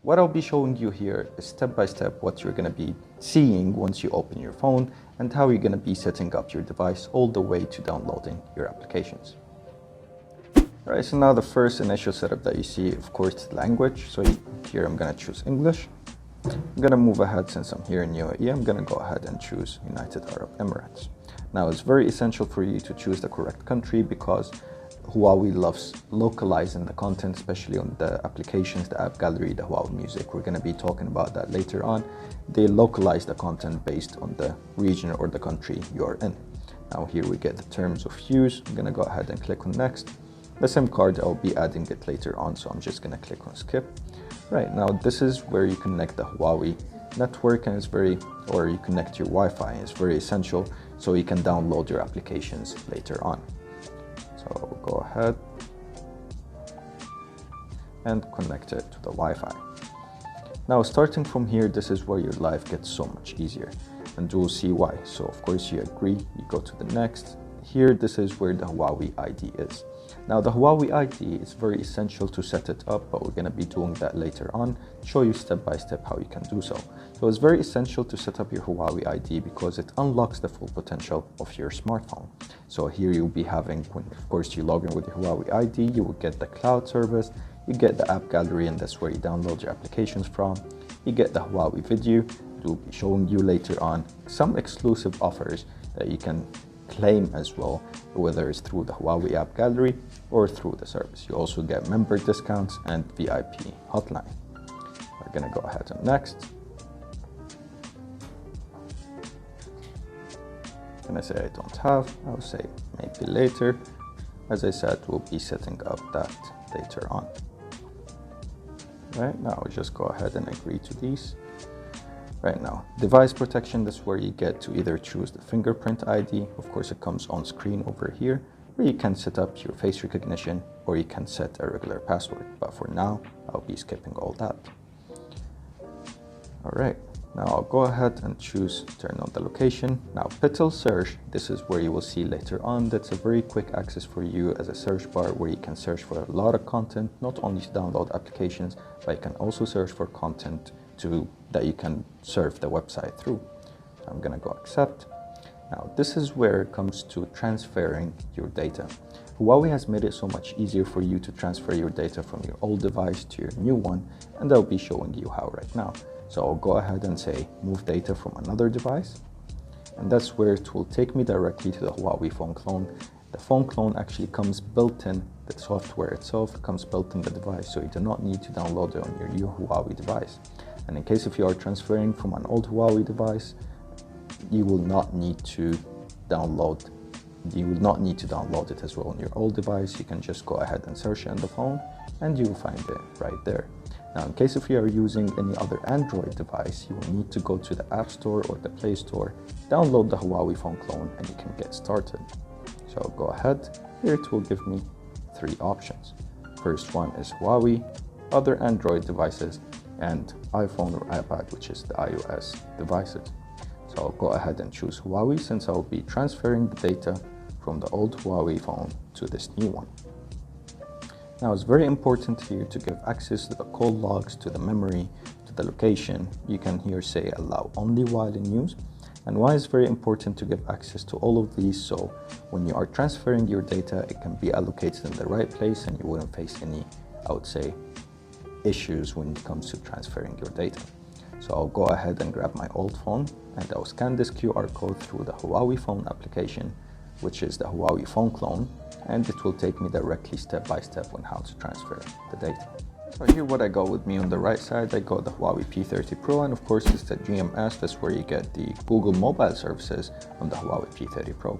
What I'll be showing you here is step by step what you're going to be seeing once you open your phone and how you're going to be setting up your device all the way to downloading your applications. Alright, so now the first initial setup that you see, of course, is language. So here I'm going to choose English. I'm going to move ahead. Since I'm here in UAE, I'm going to go ahead and choose United Arab Emirates. Now it's very essential for you to choose the correct country because Huawei loves localizing the content, especially on the applications, the app gallery, the Huawei Music. We're going to be talking about that later on. They localize the content based on the region or the country you're in. Now here we get the terms of use. I'm going to go ahead and click on next. The SIM card, I'll be adding it later on, so I'm just going to click on skip. Right, now this is where you connect the Huawei network, and you connect your Wi-Fi. It's very essential so you can download your applications later on. So we'll go ahead and connect it to the Wi-Fi. Now starting from here, this is where your life gets so much easier, and you'll see why. So of course you agree, you go to the next. Here, this is where the Huawei ID is. Now the Huawei ID is very essential to set it up, but we're going to be doing that later on, show you step by step how you can do so. So it's very essential to set up your Huawei ID because it unlocks the full potential of your smartphone. So here you'll be having, when of course you log in with your Huawei ID, you will get the cloud service, you get the app gallery, and that's where you download your applications from. You get the Huawei video. We'll be showing you later on some exclusive offers that you can claim as well, whether it's through the Huawei app gallery or through the service. You also get member discounts and VIP hotline. We're gonna go ahead and next. Gonna say I don't have, I'll say maybe later. As I said, we'll be setting up that later on. Right now, I'll just go ahead and agree to these. Right now, device protection, that's where you get to either choose the fingerprint ID, of course it comes on screen over here, or you can set up your face recognition, or you can set a regular password. But for now, I'll be skipping all that. All right, now I'll go ahead and choose turn on the location. Now Pitil search, this is where you will see later on, that's a very quick access for you as a search bar where you can search for a lot of content, not only to download applications, but you can also search for content that you can surf the website through. So I'm gonna go accept. Now this is where it comes to transferring your data. Huawei has made it so much easier for you to transfer your data from your old device to your new one, and I'll be showing you how right now. So I'll go ahead and say move data from another device, and that's where it will take me directly to the Huawei phone clone. The phone clone actually comes built in, the software itself comes built in the device, so you do not need to download it on your new Huawei device. And in case if you are transferring from an old Huawei device, you will not need to download it as well on your old device. You can just go ahead and search it on the phone and you will find it right there. Now, in case if you are using any other Android device, you will need to go to the App Store or the Play Store, download the Huawei phone clone, and you can get started. So I'll go ahead. Here it will give me 3 options. First one is Huawei, other Android devices, and iPhone or iPad, which is the iOS devices. So I'll go ahead and choose Huawei since I'll be transferring the data from the old Huawei phone to this new one. Now it's very important here to give access to the call logs, to the memory, to the location. You can here say allow only while in use. And why it's very important to give access to all of these, so when you are transferring your data, it can be allocated in the right place and you wouldn't face any, I would say, issues when it comes to transferring your data. So I'll go ahead and grab my old phone and I'll scan this QR code through the Huawei phone application, which is the Huawei phone clone, and it will take me directly step by step on how to transfer the data. So here what I got with me on the right side, I got the Huawei P30 Pro, and of course it's the GMS, that's where you get the Google mobile services on the Huawei P30 Pro.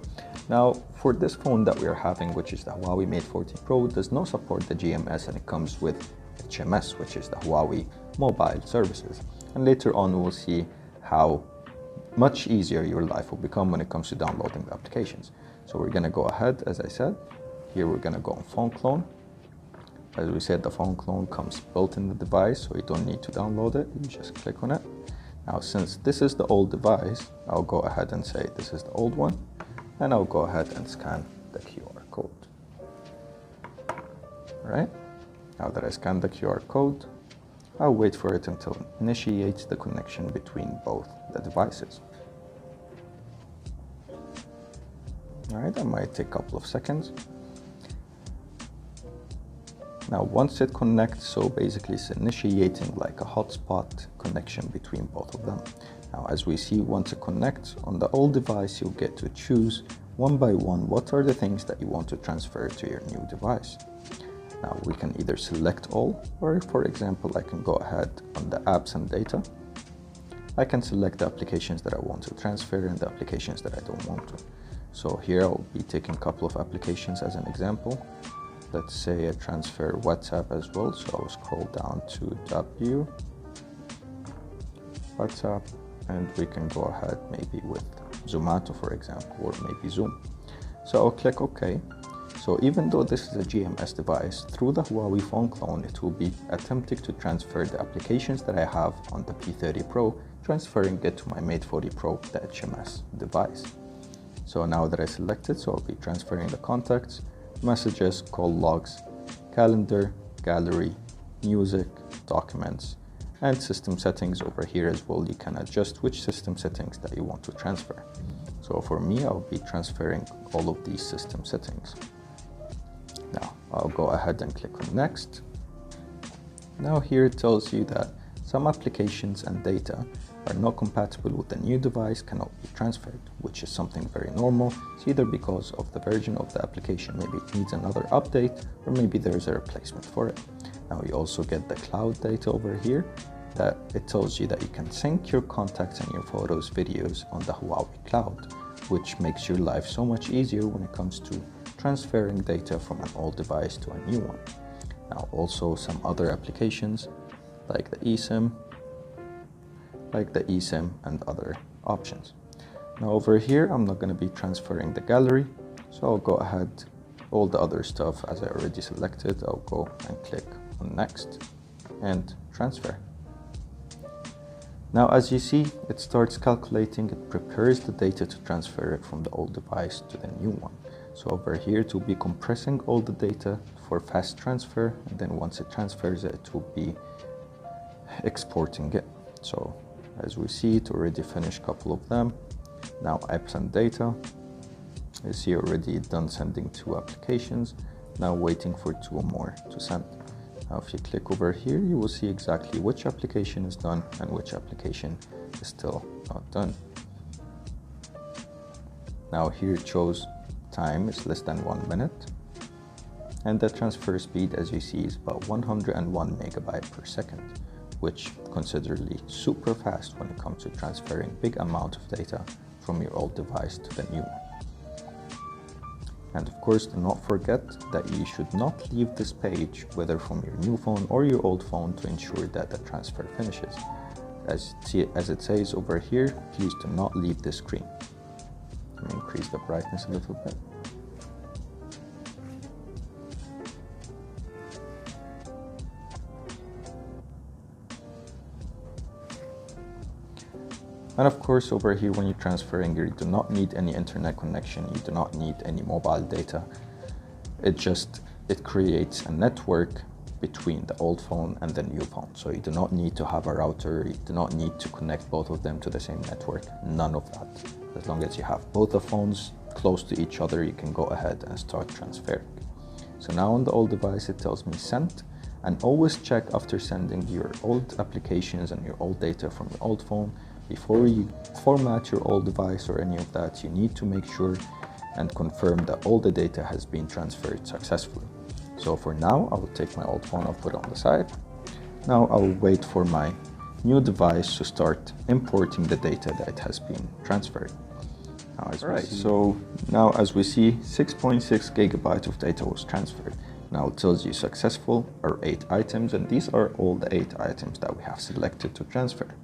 Now for this phone that we are having, which is the Huawei Mate 40 Pro, does not support the GMS and it comes with HMS, which is the Huawei mobile services. And later on we will see how much easier your life will become when it comes to downloading the applications. So we're going to go ahead, as I said, here we're going to go on phone clone. As we said, the phone clone comes built in the device, so you don't need to download it, you just click on it. Now since this is the old device, I'll go ahead and say this is the old one, and I'll go ahead and scan the QR code. All right, now that I scanned the QR code, I'll wait for it until it initiates the connection between both the devices. Alright, that might take a couple of seconds. Now once it connects, so basically it's initiating like a hotspot connection between both of them. Now as we see, once it connects on the old device, you'll get to choose one by one what are the things that you want to transfer to your new device. Now we can either select all, or for example, I can go ahead on the apps and data. I can select the applications that I want to transfer and the applications that I don't want to. So here I'll be taking a couple of applications as an example. Let's say I transfer WhatsApp as well. So I'll scroll down to W, WhatsApp, and we can go ahead maybe with Zomato, for example, or maybe Zoom. So I'll click OK. So even though this is a GMS device, through the Huawei phone clone, it will be attempting to transfer the applications that I have on the P30 Pro, transferring it to my Mate 40 Pro, the HMS device. So now that I selected, so I'll be transferring the contacts, messages, call logs, calendar, gallery, music, documents, and system settings. Over here as well, you can adjust which system settings that you want to transfer. So for me, I'll be transferring all of these system settings. Now I'll go ahead and click on next. Now here it tells you that some applications and data are not compatible with the new device, cannot be transferred, which is something very normal. It's either because of the version of the application, maybe it needs another update, or maybe there's a replacement for it. Now you also get the cloud data over here, that it tells you that you can sync your contacts and your photos, videos on the Huawei cloud, which makes your life so much easier when it comes to transferring data from an old device to a new one. Now also some other applications like the eSIM and other options. Now over here, I'm not going to be transferring the gallery, so I'll go ahead, all the other stuff as I already selected, I'll go and click on next and transfer. Now as you see, it starts calculating, it prepares the data to transfer it from the old device to the new one. So over here it will be compressing all the data for fast transfer, and then once it transfers it, it will be exporting it. So as we see, it already finished a couple of them. Now apps and data, you see already done sending 2 applications, now waiting for 2 more to send. Now if you click over here, you will see exactly which application is done and which application is still not done. Now here it shows time is less than 1 minute, and the transfer speed, as you see, is about 101 megabyte per second, which considerably super fast when it comes to transferring big amount of data from your old device to the new one. And of course, do not forget that you should not leave this page, whether from your new phone or your old phone, to ensure that the transfer finishes. As it says over here, please do not leave this screen. Let me increase the brightness a little bit. And of course, over here, when you're transferring, you do not need any internet connection, you do not need any mobile data. It creates a network between the old phone and the new phone. So you do not need to have a router, you do not need to connect both of them to the same network, none of that. As long as you have both the phones close to each other, you can go ahead and start transferring. So now on the old device, it tells me sent, and always check after sending your old applications and your old data from your old phone. Before you format your old device or any of that, you need to make sure and confirm that all the data has been transferred successfully. So for now, I will take my old phone, I'll put it on the side. Now I'll wait for my new device to start importing the data that has been transferred. So now as we see, 6.6 gigabytes of data was transferred. Now it tells you successful are 8 items, and these are all the 8 items that we have selected to transfer.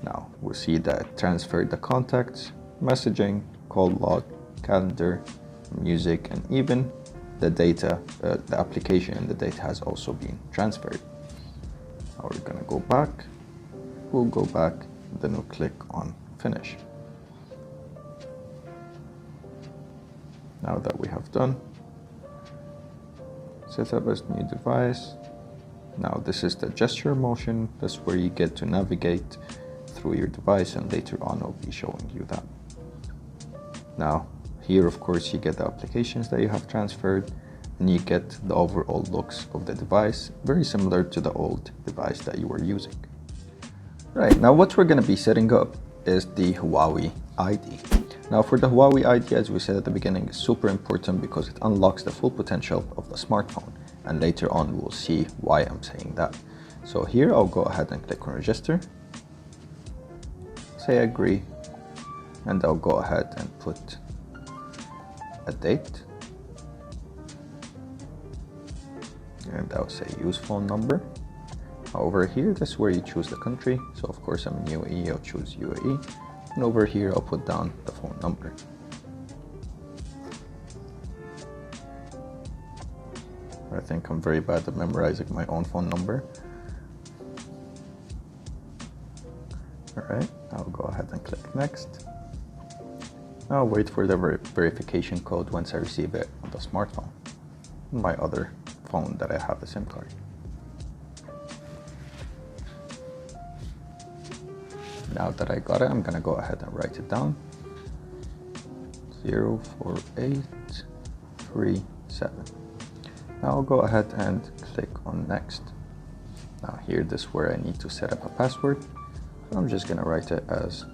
Now we see that transferred the contacts, messaging, call log, calendar, music, and even the data, the application and the data has also been transferred. Now we're gonna go back, we'll go back, then we'll click on finish. Now that we have done, set up as new device, Now this is the gesture motion. That's where you get to navigate through your device, and later on I'll be showing you that. Now here of course you get the applications that you have transferred, and you get the overall looks of the device, very similar to the old device that you were using. Right, now what we're going to be setting up is the Huawei ID. Now for the Huawei ID, as we said at the beginning, is super important because it unlocks the full potential of the smartphone, and later on we'll see why I'm saying that. So here I'll go ahead and click on register, say agree, and I'll go ahead and put a date, and I'll say use phone number. Over here, this is where you choose the country. So of course I'm in UAE, I'll choose UAE. And over here, I'll put down the phone number. I think I'm very bad at memorizing my own phone number. All right, I'll go ahead and click next. I'll wait for the verification code once I receive it on the smartphone, my other phone that I have a SIM card. Now that I got it, I'm gonna go ahead and write it down. 04837. Now I'll go ahead and click on next. Now here, this is where I need to set up a password. So I'm just gonna write it as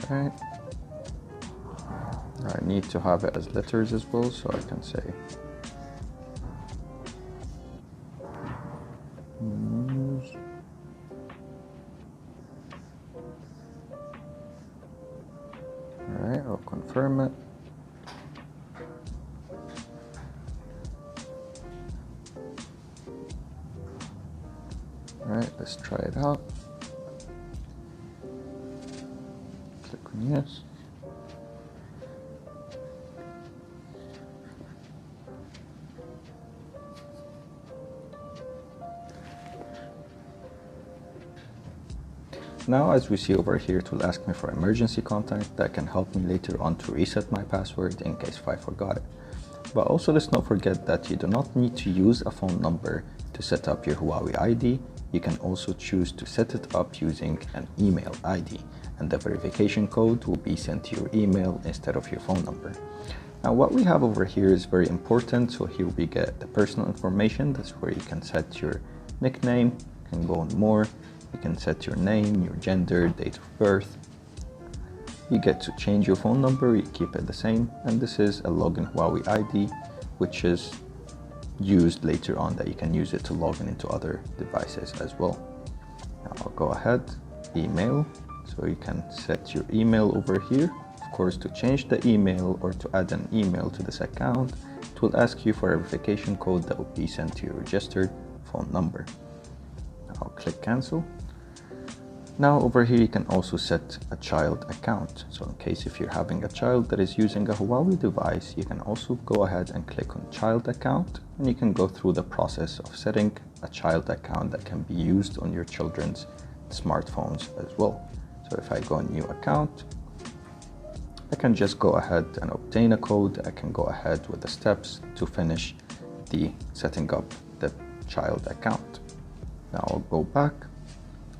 Alright. I need to have it as letters as well, so I can say news. Alright, I'll confirm it. Alright, let's try it out. Click on yes. Now, as we see over here, it will ask me for emergency contact that can help me later on to reset my password in case if I forgot it. But also, let's not forget that you do not need to use a phone number to set up your Huawei ID. You can also choose to set it up using an email ID, and the verification code will be sent to your email instead of your phone number. Now, what we have over here is very important. So here we get the personal information. That's where you can set your nickname, you can go on more. You can set your name, your gender, date of birth. You get to change your phone number, you keep it the same. And this is a login Huawei ID, which is used later on, that you can use it to log in into other devices as well. Now I'll go ahead, email. So you can set your email over here. Of course, to change the email or to add an email to this account, it will ask you for a verification code that will be sent to your registered phone number. I'll click cancel. Now over here you can also set a child account. So in case if you're having a child that is using a Huawei device, you can also go ahead and click on child account, and you can go through the process of setting a child account that can be used on your children's smartphones as well. So if I go on new account, I can just go ahead and obtain a code. I can go ahead with the steps to finish the setting up the child account. Now I'll go back.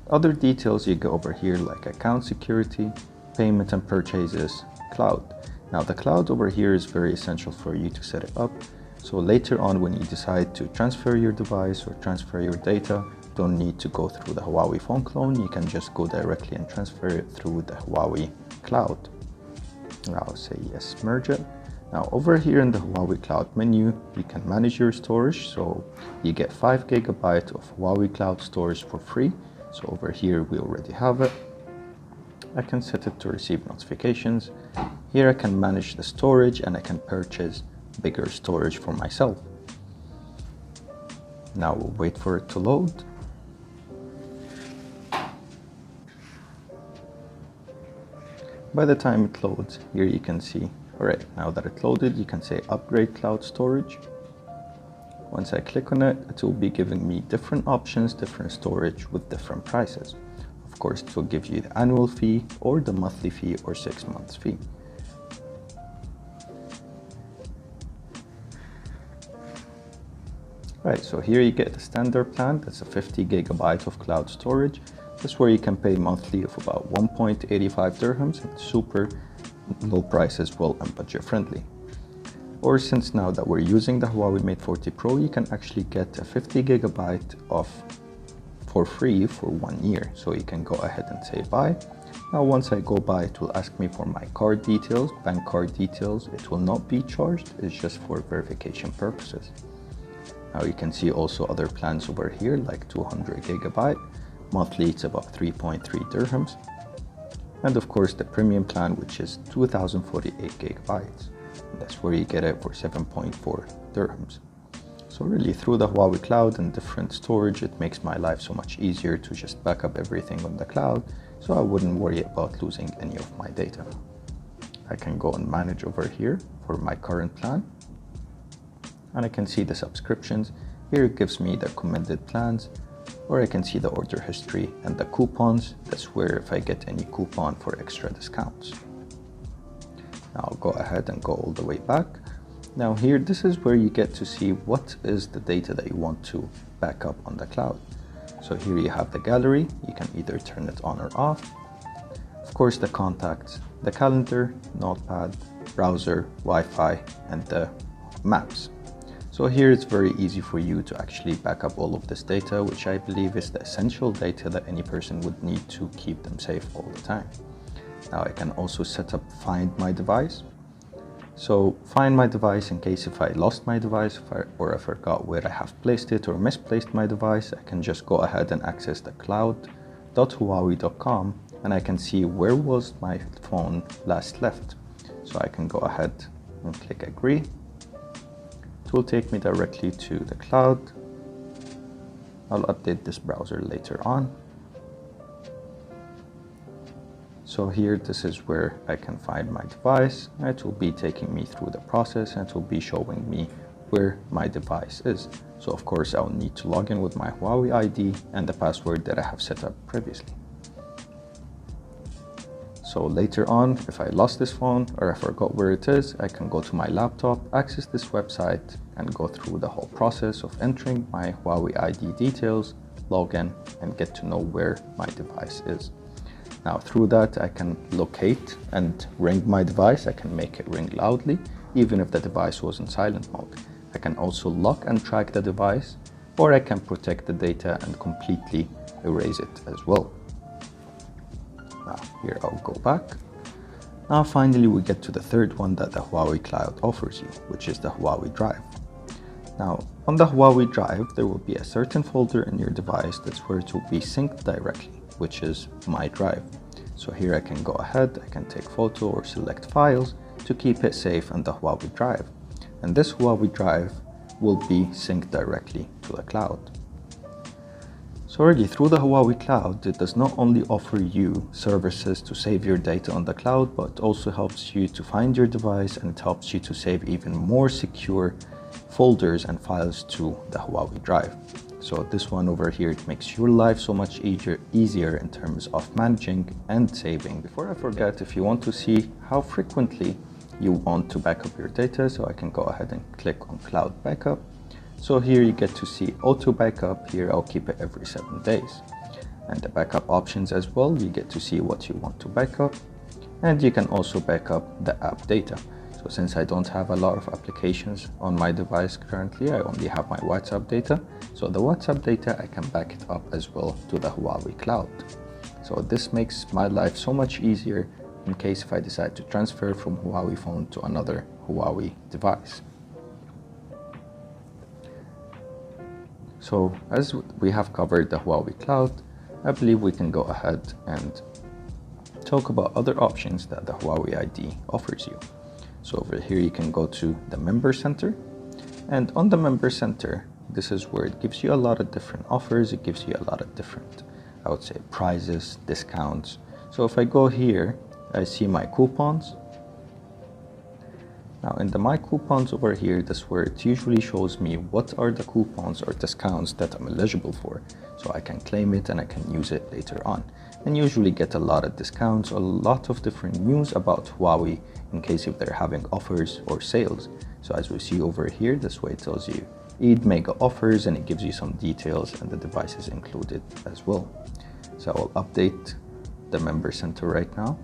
Other details you go over here, like account security, payment and purchases, cloud. Now the cloud over here is very essential for you to set it up. So later on when you decide to transfer your device or transfer your data, don't need to go through the Huawei phone clone. You can just go directly and transfer it through the Huawei cloud. Now I'll say yes, merge it. Now over here in the Huawei Cloud menu, you can manage your storage. So you get 5 GB of Huawei Cloud storage for free. So over here we already have it. I can set it to receive notifications. Here I can manage the storage, and I can purchase bigger storage for myself. Now we'll wait for it to load. By the time it loads, here you can see, alright, now that it loaded, you can say upgrade cloud storage. Once I click on it, it will be giving me different options, different storage with different prices. Of Of course, it will give you the annual fee or the monthly fee or 6 months fee. Right, so here you get the standard plan. That's a 50 gigabyte of cloud storage. That's where you can pay monthly of about 1.85 dirhams, and super low price as well and budget friendly. Or since now that we're using the Huawei Mate 40 Pro, you can actually get a 50 gigabyte of for free for 1 year. So you can go ahead and say buy. Now once I go buy, it will ask me for my card details, bank card details. It will not be charged, it's just for verification purposes. Now you can see also other plans over here like 200 gigabyte. Monthly it's about 3.3 dirhams. And of course the premium plan, which is 2048 gigabytes. That's where you get it for 7.4 dirhams. So really through the Huawei cloud and different storage, it makes my life so much easier to just back up everything on the cloud, so I wouldn't worry about losing any of my data. I can go and manage over here for my current plan. And I can see the subscriptions. Here it gives me the recommended plans, or I can see the order history and the coupons. That's where if I get any coupon for extra discounts. Now I'll go ahead and go all the way back. Now here, this is where you get to see what is the data that you want to back up on the cloud. So here you have the gallery. You can either turn it on or off. Of course, the contacts, the calendar, notepad, browser, Wi-Fi, and the maps. So here it's very easy for you to actually back up all of this data, which I believe is the essential data that any person would need to keep them safe all the time. Now I can also set up Find My Device. So find my device in case if I lost my device or I forgot where I have placed it or misplaced my device, I can just go ahead and access the cloud.huawei.com and I can see where was my phone last left. So I can go ahead and click agree. It will take me directly to the cloud. I'll update this browser later on. So here, this is where I can find my device. It will be taking me through the process and it will be showing me where my device is. So of course, I'll need to log in with my Huawei ID and the password that I have set up previously. So later on, if I lost this phone or I forgot where it is, I can go to my laptop, access this website and go through the whole process of entering my Huawei ID details, log in and get to know where my device is. Now through that, I can locate and ring my device. I can make it ring loudly, even if the device was in silent mode. I can also lock and track the device, or I can protect the data and completely erase it as well. Now here I'll go back. Now finally we get to the third one that the Huawei Cloud offers you, which is the Huawei Drive. Now on the Huawei Drive, there will be a certain folder in your device that's where it will be synced directly, which is my drive. So here I can go ahead, I can take photo or select files to keep it safe on the Huawei Drive. And this Huawei Drive will be synced directly to the cloud. So already through the Huawei Cloud, it does not only offer you services to save your data on the cloud, but it also helps you to find your device and it helps you to save even more secure folders and files to the Huawei Drive. So this one over here, it makes your life so much easier in terms of managing and saving. Before I forget, if you want to see how frequently you want to back up your data, so I can go ahead and click on Cloud Backup. So here you get to see Auto Backup. Here I'll keep it every 7 days. And the backup options as well, you get to see what you want to backup. And you can also back up the app data. So since I don't have a lot of applications on my device currently, I only have my WhatsApp data. So the WhatsApp data, I can back it up as well to the Huawei Cloud. So this makes my life so much easier in case if I decide to transfer from Huawei phone to another Huawei device. So as we have covered the Huawei Cloud, I believe we can go ahead and talk about other options that the Huawei ID offers you. So over here, you can go to the Member Center, and on the Member Center, this is where it gives you a lot of different offers. It gives you a lot of different, I would say, prizes, discounts. So if I go here, I see my coupons. Now in the My Coupons over here, that's where it usually shows me what are the coupons or discounts that I'm eligible for. So I can claim it and I can use it later on. and usually get a lot of discounts, a lot of different news about Huawei in case if they're having offers or sales. So as we see over here, this way it tells you Eid mega offers, and it gives you some details, and the device is included as well. So I'll update the member center right now.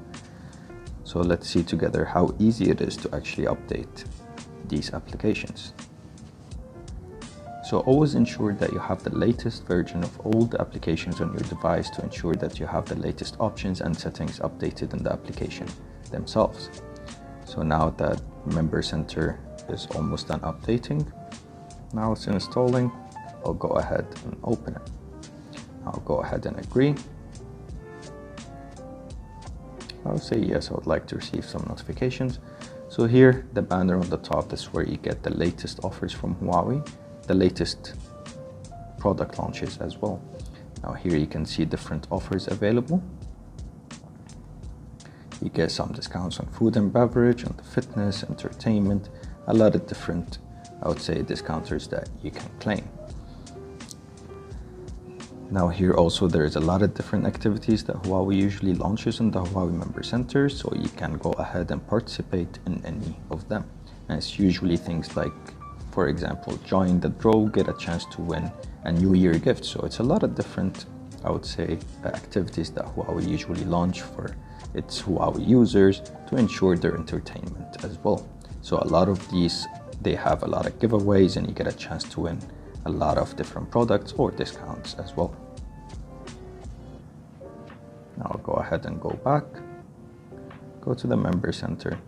So let's see together how easy it is to actually update these applications. So always ensure that you have the latest version of all the applications on your device to ensure that you have the latest options and settings updated in the application themselves. So now that member center is almost done updating, now it's installing, I'll go ahead and open it. I'll go ahead and agree. I'll say yes, I would like to receive some notifications. So here, the banner on the top is where you get the latest offers from Huawei, the latest product launches as well. Now here you can see different offers available. You get some discounts on food and beverage, on the fitness, entertainment, a lot of different, I would say, discounters that you can claim. Now here also there is a lot of different activities that Huawei usually launches in the Huawei Member Center, so you can go ahead and participate in any of them. And it's usually things like, for example, join the draw, get a chance to win a New Year gift. So it's a lot of different, I would say, activities that Huawei usually launch for its Huawei users to ensure their entertainment as well. So a lot of these, they have a lot of giveaways, and you get a chance to win a lot of different products or discounts as well. Now I'll go ahead and go back, go to the member center.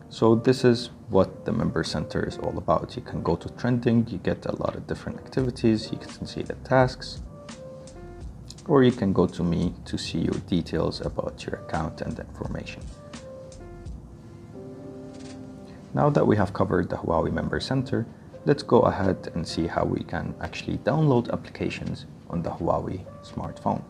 So this is what the member center is all about. You can go to trending, you get a lot of different activities, you can see the tasks, or you can go to me to see your details about your account and the information. Now that we have covered the Huawei Member Center, let's go ahead and see how we can actually download applications on the Huawei smartphone.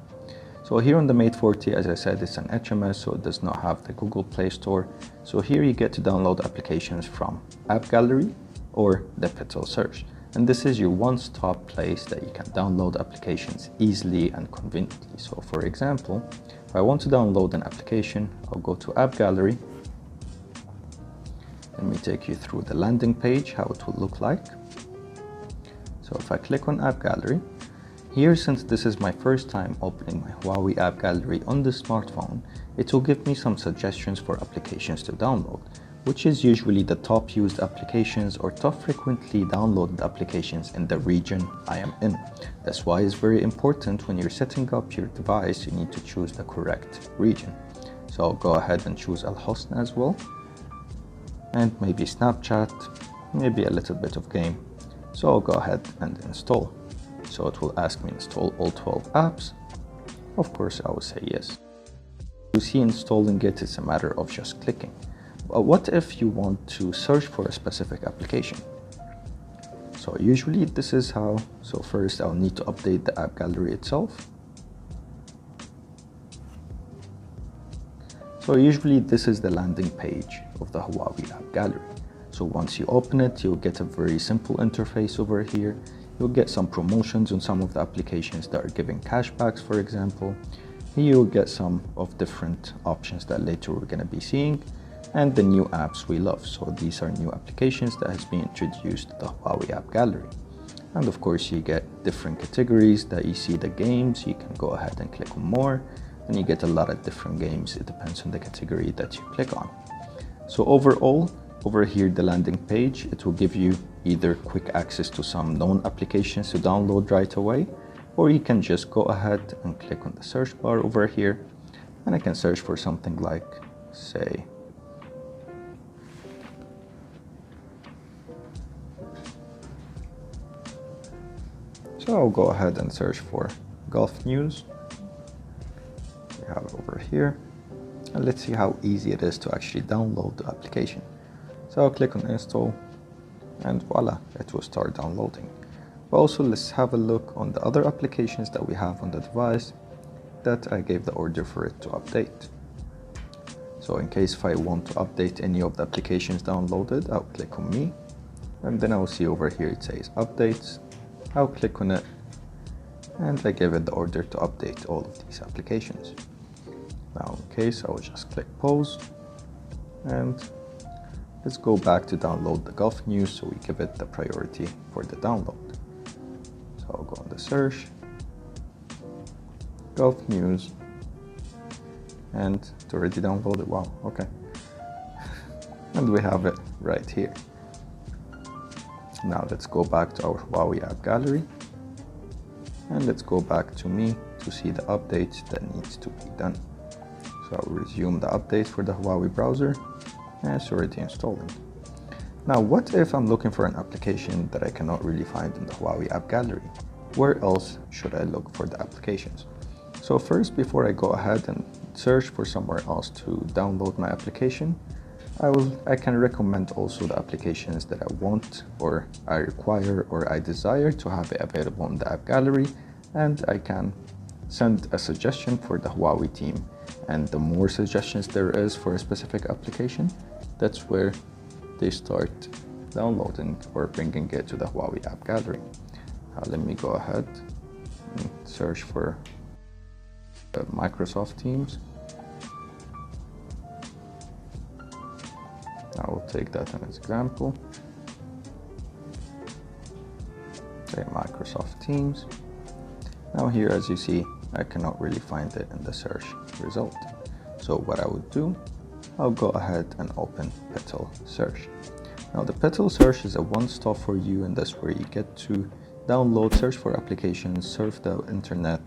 So here on the Mate 40, as I said, it's an HMS, so it does not have the Google Play Store. So here you get to download applications from App Gallery or the Pitel Search. And this is your one-stop place that you can download applications easily and conveniently. So for example, if I want to download an application, I'll go to App Gallery. Let me take you through the landing page, how it will look like. So if I click on App Gallery, here, since this is my first time opening my Huawei App Gallery on the smartphone, it will give me some suggestions for applications to download, which is usually the top used applications or top frequently downloaded applications in the region I am in. That's why it's very important when you're setting up your device, you need to choose the correct region. So I'll go ahead and choose Al Hosn as well, and maybe Snapchat, maybe a little bit of game. So I'll go ahead and install. So it will ask me install all 12 apps. Of course, I will say yes. You see, installing it is a matter of just clicking. But what if you want to search for a specific application? So usually this is how. So first I'll need to update the app gallery itself. So usually this is the landing page of the Huawei app gallery. So once you open it, you'll get a very simple interface over here. You'll get some promotions on some of the applications that are giving cashbacks, for example. Here you'll get some of different options that later we're going to be seeing, and the new apps we love. So these are new applications that has been introduced to the Huawei app gallery. And of course you get different categories that you see the games. You can go ahead and click on more, and you get a lot of different games. It depends on the category that you click on. So overall, over here, the landing page, it will give you either quick access to some known applications to download right away, or you can just go ahead and click on the search bar over here, and I can search for something like, say, so I'll go ahead and search for golf news. We have it over here, and let's see how easy it is to actually download the application. So I'll click on install, and voila, it will start downloading. But also let's have a look on the other applications that we have on the device that I gave the order for it to update. So in case if I want to update any of the applications downloaded, I'll click on me, and then I'll see over here it says updates. I'll click on it, and I give it the order to update all of these applications. Now in case, I will just click pause, and let's go back to download the golf news, so we give it the priority for the download. So I'll go on the search, golf news, and it's already downloaded. Wow, okay. And we have it right here. Now let's go back to our Huawei app gallery, and let's go back to me to see the updates that needs to be done. So I'll resume the updates for the Huawei browser, and it's already installing. Now what if I'm looking for an application that I cannot really find in the Huawei app gallery? Where else should I look for the applications? So first, before I go ahead and search for somewhere else to download my application, I can recommend also the applications that I want, or I require, or I desire to have it available in the app gallery, and I can send a suggestion for the Huawei team. And the more suggestions there is for a specific application, that's where they start downloading or bringing it to the Huawei app gallery. Now let me go ahead and search for Microsoft Teams. I will take that as an example. Say Microsoft Teams. Now here, as you see, I cannot really find it in the search result. So what I would do, I'll go ahead and open Petal Search. Now the Petal Search is a one-stop for you, and that's where you get to download, search for applications, surf the internet,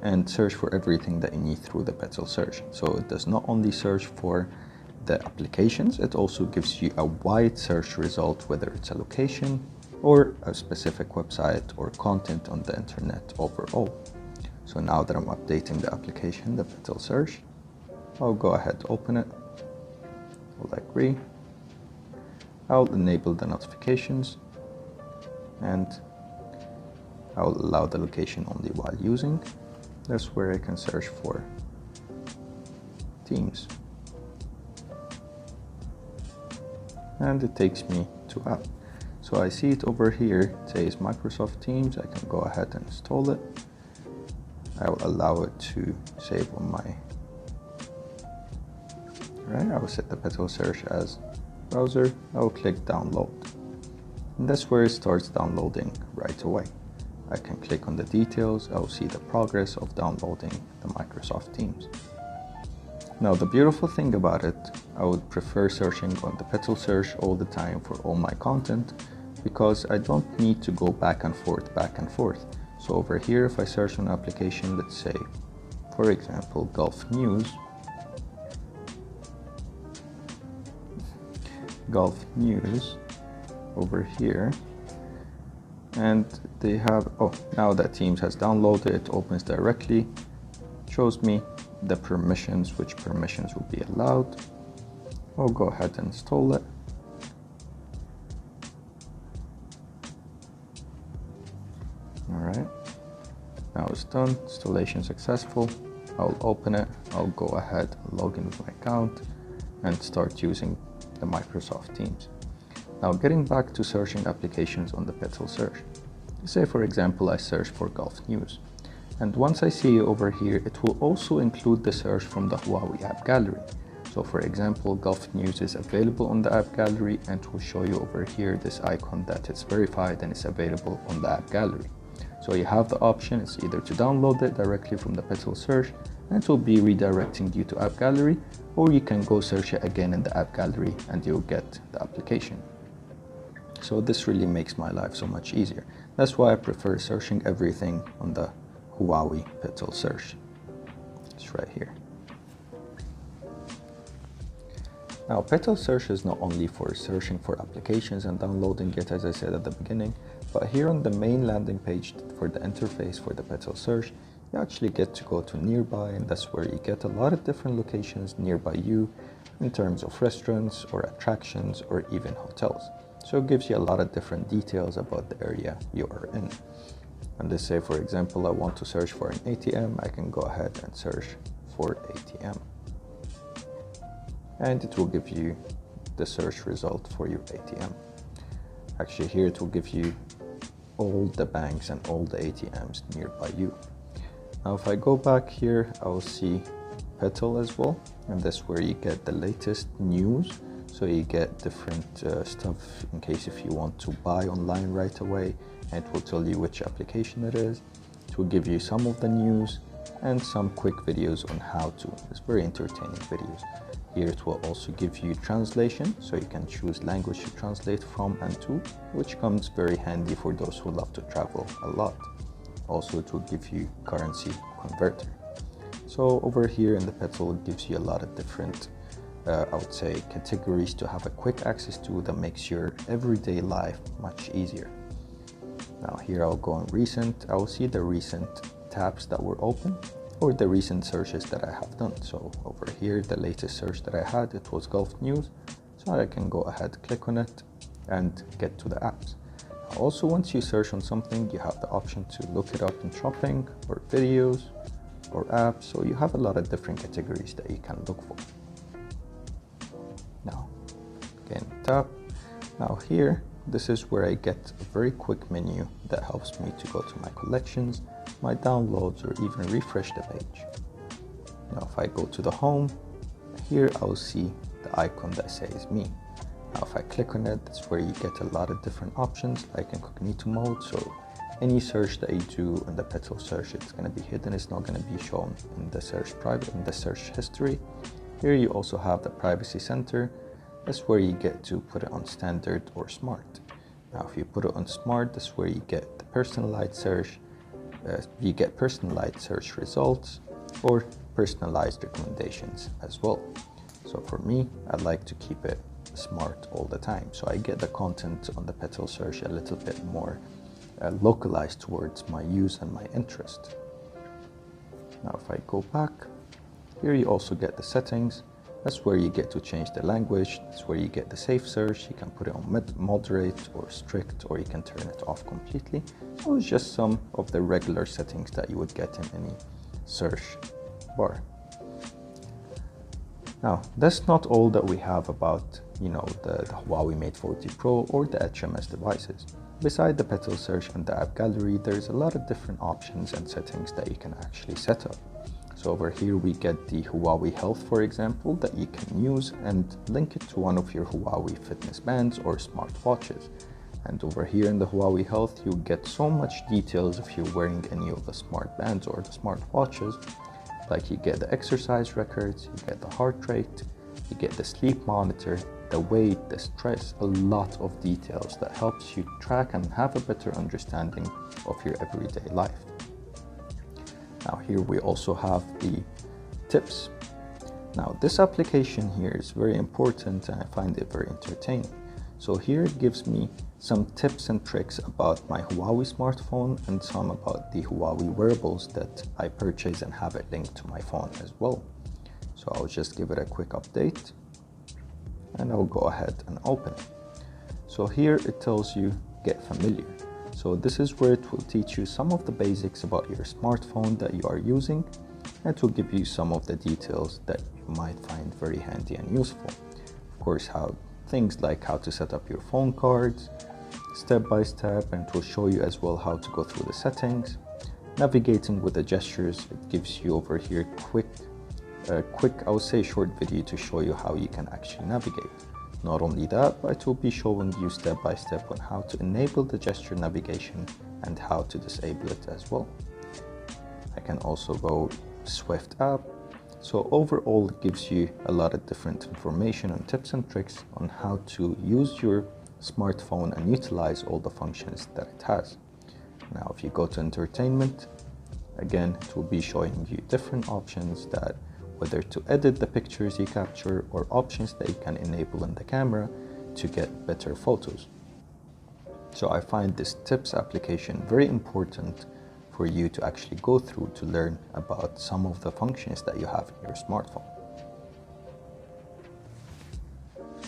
and search for everything that you need through the Petal Search. So it does not only search for the applications, it also gives you a wide search result, whether it's a location or a specific website or content on the internet overall. So now that I'm updating the application, the Petal Search, I'll go ahead, open it, I'll agree, I'll enable the notifications, and I'll allow the location only while using. That's where I can search for Teams. And it takes me to app. So I see it over here, it says Microsoft Teams. I can go ahead and install it. I will allow it to save on my, right, I will set the Petal Search as browser. I will click download. And that's where it starts downloading right away. I can click on the details. I will see the progress of downloading the Microsoft Teams. Now the beautiful thing about it, I would prefer searching on the Petal Search all the time for all my content, because I don't need to go back and forth. So over here, if I search on an application, let's say, for example, Golf News, over here, and they have, oh, now that Teams has downloaded, it opens directly, shows me the permissions, which permissions will be allowed. I'll go ahead and install it. Alright, now it's done, installation successful. I'll open it, I'll go ahead and log in with my account and start using the Microsoft Teams. Now getting back to searching applications on the Petal Search. Say for example, I search for Golf News. And once I see over here, it will also include the search from the Huawei app gallery. So for example, Golf News is available on the app gallery, and it will show you over here this icon that it's verified and it's available on the app gallery. So you have the option, it's either to download it directly from the Petal Search and it will be redirecting you to app gallery, or you can go search it again in the app gallery and you'll get the application. So this really makes my life so much easier. That's why I prefer searching everything on the Huawei Petal Search. It's right here. Now Petal Search is not only for searching for applications and downloading it, as I said at the beginning, but here on the main landing page for the interface for the Petal Search, you actually get to go to nearby, and that's where you get a lot of different locations nearby you in terms of restaurants or attractions or even hotels. So it gives you a lot of different details about the area you are in. And let's say, for example, I want to search for an ATM, I can go ahead and search for ATM. And it will give you the search result for your ATM. Actually, here it will give you all the banks and all the ATMs nearby you. Now if I go back here, I will see Petal as well, and that's where you get the latest news. So you get different stuff in case if you want to buy online right away, and it will tell you which application it is. It will give you some of the news and some quick videos on how to. It's very entertaining videos. Here it will also give you translation, so you can choose language to translate from and to, which comes very handy for those who love to travel a lot. Also, it will give you currency converter. So over here in the Petal, it gives you a lot of different, I would say, categories to have a quick access to that makes your everyday life much easier. Now here I'll go on recent. I will see the recent tabs that were open or the recent searches that I have done. So over here, the latest search that I had, it was Gulf News. So I can go ahead, click on it and get to the apps. Also, once you search on something, you have the option to look it up in shopping or videos or apps. So you have a lot of different categories that you can look for. Now, again, tap. Now here, this is where I get a very quick menu that helps me to go to my collections, my downloads, or even refresh the page. Now if I go to the home, here I'll see the icon that says me. Now if I click on it, that's where you get a lot of different options like incognito mode. So any search that you do in the Petal search, it's going to be hidden. It's not going to be shown in the search private, in the search history. Here you also have the privacy center. That's where you get to put it on standard or smart. Now if you put it on smart, that's where you get the personalized search. You get personalized search results or personalized recommendations as well. So for me, I like to keep it smart all the time. So I get the content on the Petal search a little bit more localized towards my use and my interest. Now if I go back, here you also get the settings. That's where you get to change the language. That's where you get the safe search. You can put it on moderate or strict, or you can turn it off completely. So it's just some of the regular settings that you would get in any search bar. Now, that's not all that we have about, the Huawei Mate 40 Pro or the HMS devices. Beside the Petal search and the app gallery, there's a lot of different options and settings that you can actually set up. So over here we get the Huawei Health, for example, that you can use and link it to one of your Huawei fitness bands or smartwatches. And over here in the Huawei Health, you get so much details if you're wearing any of the smart bands or the smartwatches. Like you get the exercise records, you get the heart rate, you get the sleep monitor, the weight, the stress, a lot of details that helps you track and have a better understanding of your everyday life. Now here we also have the tips. Now this application here is very important and I find it very entertaining. So here it gives me some tips and tricks about my Huawei smartphone and some about the Huawei wearables that I purchase and have it linked to my phone as well. So I'll just give it a quick update and I'll go ahead and open it. So here it tells you get familiar. So this is where it will teach you some of the basics about your smartphone that you are using, and it will give you some of the details that you might find very handy and useful. Of course, things like how to set up your phone cards, step by step, and it will show you as well how to go through the settings. Navigating with the gestures, it gives you over here I would say short video to show you how you can actually navigate. Not only that, but it will be showing you step by step on how to enable the gesture navigation and how to disable it as well. I can also go Swift app. So overall, it gives you a lot of different information and tips and tricks on how to use your smartphone and utilize all the functions that it has. Now, if you go to entertainment, again, it will be showing you different options that whether to edit the pictures you capture or options that you can enable in the camera to get better photos. So I find this tips application very important for you to actually go through to learn about some of the functions that you have in your smartphone.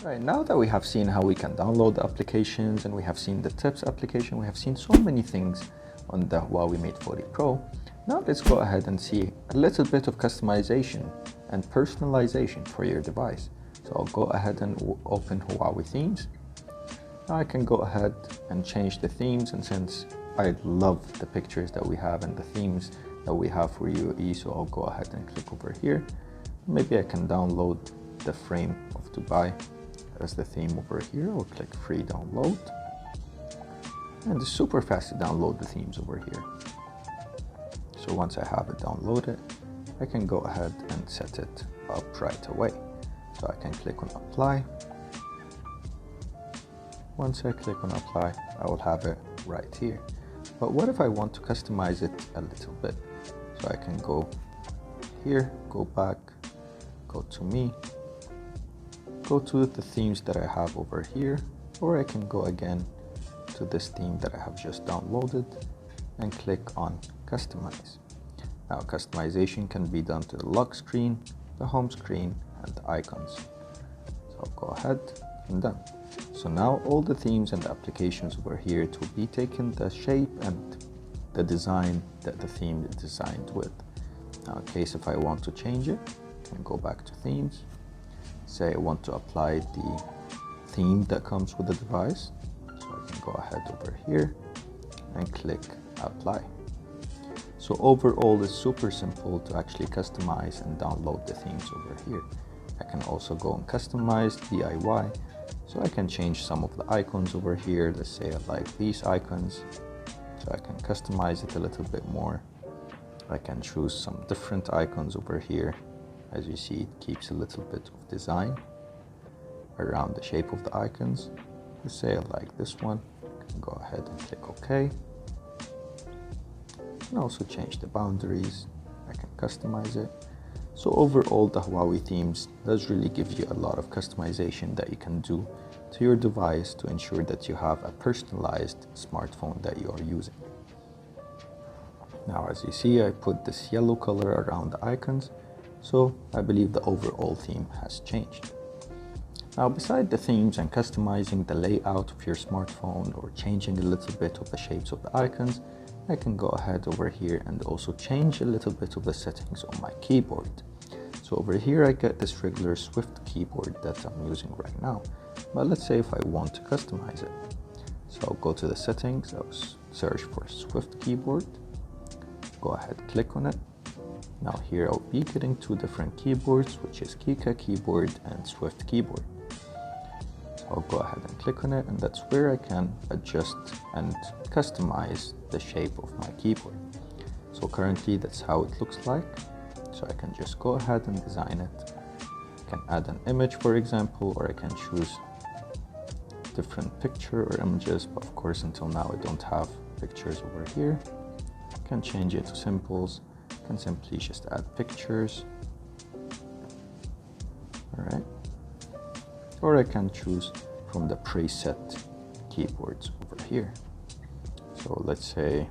Right, now that we have seen how we can download the applications and we have seen the tips application, we have seen so many things on the Huawei Mate 40 Pro. Now let's go ahead and see a little bit of customization and personalization for your device. So I'll go ahead and open Huawei themes. Now I can go ahead and change the themes, and since I love the pictures that we have and the themes that we have for UAE, so I'll go ahead and click over here. Maybe I can download the frame of Dubai as the theme over here. I'll click free download, and it's super fast to download the themes over here. So once I have it downloaded, I can go ahead and set it up right away. So I can click on apply. Once I click on apply, I will have it right here. But what if I want to customize it a little bit? So I can go here, go back, go to me, go to the themes that I have over here, or I can go again to this theme that I have just downloaded and click on customize. Now customization can be done to the lock screen, the home screen, and the icons. So I'll go ahead and done. So now all the themes and the applications over here, it will be taking the shape and the design that the theme is designed with. Now in case if I want to change it, I can go back to themes, say I want to apply the theme that comes with the device. So I can go ahead over here and click apply. So overall, it's super simple to actually customize and download the themes over here. I can also go and customize DIY. So I can change some of the icons over here. Let's say I like these icons. So I can customize it a little bit more. I can choose some different icons over here. As you see, it keeps a little bit of design around the shape of the icons. Let's say I like this one. I can go ahead and click OK. I can also change the boundaries. I can customize it. So overall, the Huawei themes does really give you a lot of customization that you can do to your device to ensure that you have a personalized smartphone that you are using. Now, as you see, I put this yellow color around the icons, so I believe the overall theme has changed. Now, beside the themes and customizing the layout of your smartphone or changing a little bit of the shapes of the icons, I can go ahead over here and also change a little bit of the settings on my keyboard. So over here I get this regular Swift keyboard that I'm using right now. But let's say if I want to customize it. So I'll go to the settings, I'll search for Swift keyboard, go ahead, click on it. Now here I'll be getting two different keyboards, which is Kika keyboard and Swift keyboard. So I'll go ahead and click on it, and that's where I can adjust and customize the shape of my keyboard. So currently that's how it looks like. So I can just go ahead and design it. I can add an image, for example, or I can choose different picture or images, but of course until now I don't have pictures over here. I can change it to symbols. I can simply just add pictures. Alright. Or I can choose from the preset keyboards over here. So let's say,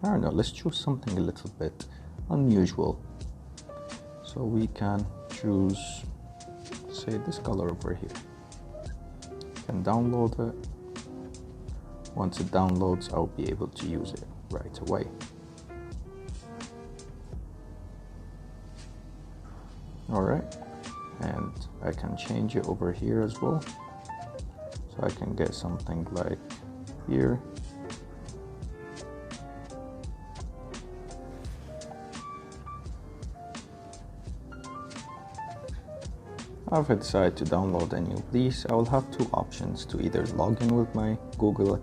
I don't know, let's choose something a little bit unusual. So we can choose, say, this color over here. You can download it. Once it downloads, I'll be able to use it right away. Alright, and I can change it over here as well. So I can get something like here. If I decide to download any of these, I will have two options to either log in with my Google,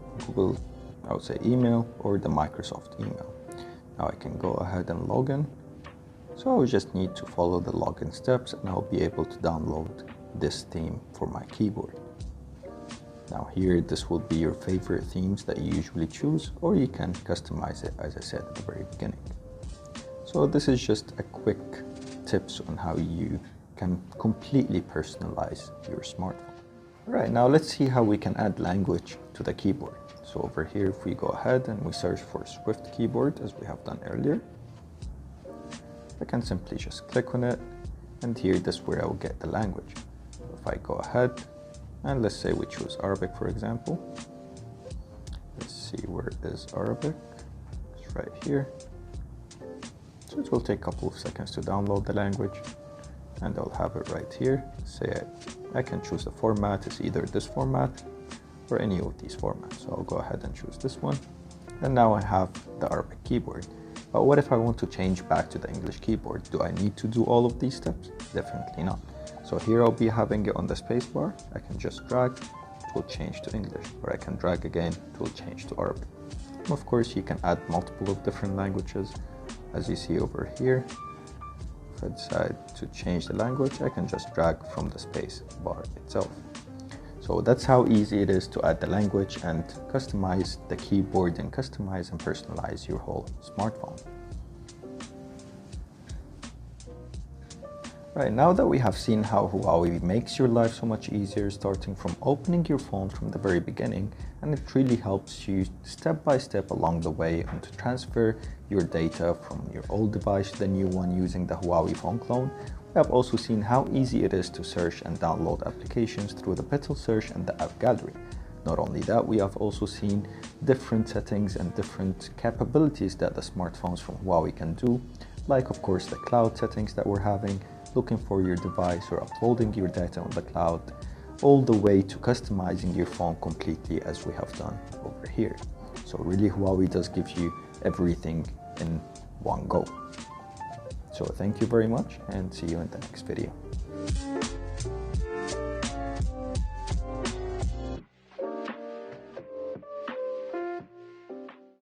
I would say email, or the Microsoft email. Now I can go ahead and log in. So I will just need to follow the login steps and I'll be able to download this theme for my keyboard. Now here, this will be your favorite themes that you usually choose, or you can customize it, as I said at the very beginning. So this is just a quick tips on how you can completely personalize your smartphone. All right, now let's see how we can add language to the keyboard. So over here, if we go ahead and we search for Swift keyboard, as we have done earlier, I can simply just click on it, and here this is where I will get the language. If I go ahead and let's say we choose Arabic, for example. Let's see, where is Arabic? It's right here. So it will take a couple of seconds to download the language, and I'll have it right here. Say I can choose the format. It's either this format or any of these formats. So I'll go ahead and choose this one. And now I have the Arabic keyboard. But what if I want to change back to the English keyboard? Do I need to do all of these steps? Definitely not. So here I'll be having it on the spacebar. I can just drag, it will change to English, or I can drag again, it will change to Arabic. Of course, you can add multiple of different languages. As you see over here, if I decide to change the language, I can just drag from the space bar itself. So that's how easy it is to add the language and customize the keyboard and customize and personalize your whole smartphone. Right, now that we have seen how Huawei makes your life so much easier, starting from opening your phone from the very beginning, and it really helps you step by step along the way and to transfer your data from your old device to the new one using the Huawei phone clone, we have also seen how easy it is to search and download applications through the Petal search and the app gallery. Not only that, we have also seen different settings and different capabilities that the smartphones from Huawei can do, like of course the cloud settings that we're having, looking for your device or uploading your data on the cloud, all the way to customizing your phone completely as we have done over here. So really Huawei does give you everything in one go. So thank you very much and see you in the next video.